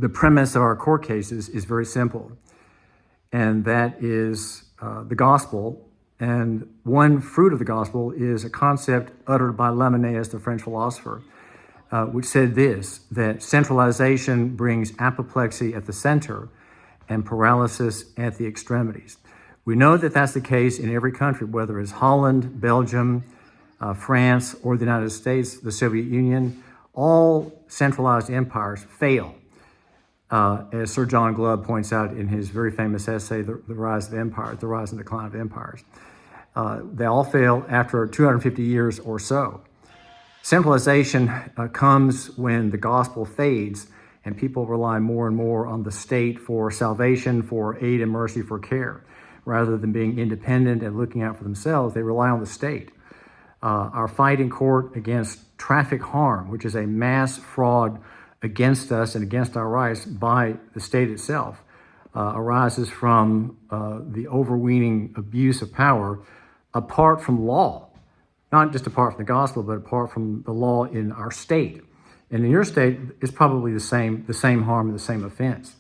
The premise of our court cases is very simple, and that is the gospel. And one fruit of the gospel is a concept uttered by Lamennais, the French philosopher, which said this, that centralization brings apoplexy at the center and paralysis at the extremities. We know that that's the case in every country, whether it's Holland, Belgium, France, or the United States, the Soviet Union. All centralized empires fail. As Sir John Glubb points out in his very famous essay, The Rise of Empires, The Rise and Decline of Empires. They all fail after 250 years or so. Centralization comes when the gospel fades and people rely more and more on the state for salvation, for aid and mercy, for care. Rather than being independent and looking out for themselves, they rely on the state. Our fight in court against traffic harm, which is a mass fraud against us and against our rights by the state itself, arises from the overweening abuse of power apart from law. Not just apart from the gospel, but apart from the law in our state. And in your state, it's probably the same harm and the same offense.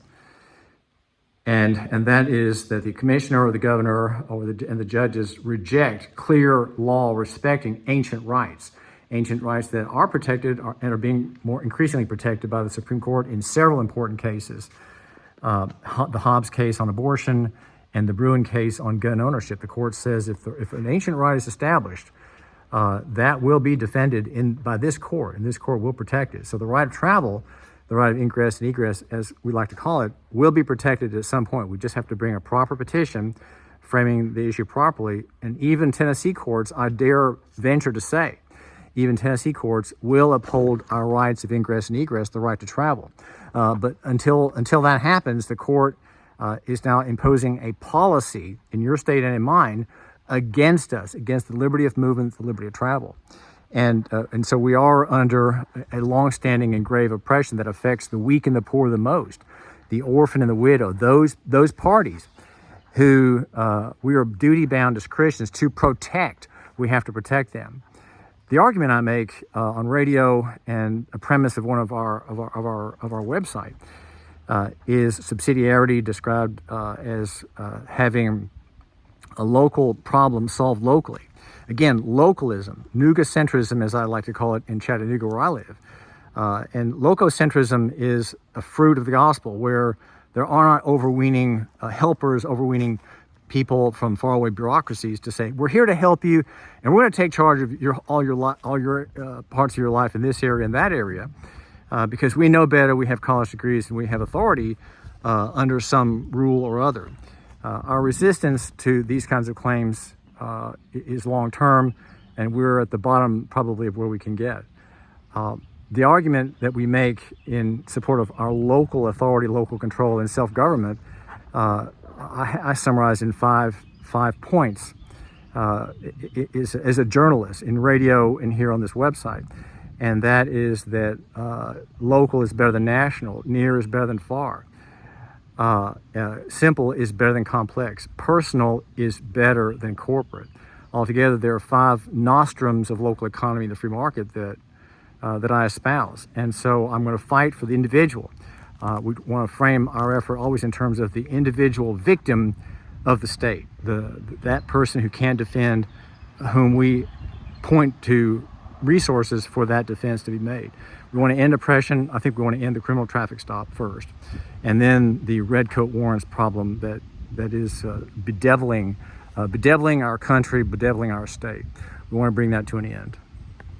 And that is that the commissioner or the governor and the judges reject clear law respecting ancient rights that are protected and are being more increasingly protected by the Supreme Court in several important cases. The Hobbs case on abortion and the Bruin case on gun ownership. The court says if an ancient right is established, that will be defended by this court, and this court will protect it. So the right of travel, the right of ingress and egress, as we like to call it, will be protected at some point. We just have to bring a proper petition framing the issue properly. And even Tennessee courts, I dare venture to say, even Tennessee courts will uphold our rights of ingress and egress, the right to travel. But until that happens, the court is now imposing a policy in your state and in mine against us, against the liberty of movement, the liberty of travel. And so we are under a longstanding and grave oppression that affects the weak and the poor the most, the orphan and the widow, those parties who we are duty-bound as Christians to protect. We have to protect them. The argument I make on radio and a premise of one of our website is subsidiarity, described as having a local problem solved locally. Again, localism, nugacentrism, as I like to call it in Chattanooga where I live. And lococentrism is a fruit of the gospel where there are not overweening helpers, overweening people from faraway bureaucracies to say, we're here to help you and we're going to take charge of all your parts of your life in this area and that area because we know better, we have college degrees, and we have authority under some rule or other. Our resistance to these kinds of claims is long-term, and we're at the bottom probably of where we can get. The argument that we make in support of our local authority, local control, and self-government, I summarize in five points as a journalist in radio and here on this website. And that is that local is better than national, near is better than far. Simple is better than complex. Personal is better than corporate. Altogether, there are 5 nostrums of local economy in the free market that I espouse. And so I'm going to fight for the individual. We want to frame our effort always in terms of the individual victim of the state, that person who can't defend, whom we point to resources for that defense to be made. We want to end oppression. I think we want to end the criminal traffic stop first. And then the redcoat warrants problem that is bedeviling our country, bedeviling our state. We want to bring that to an end.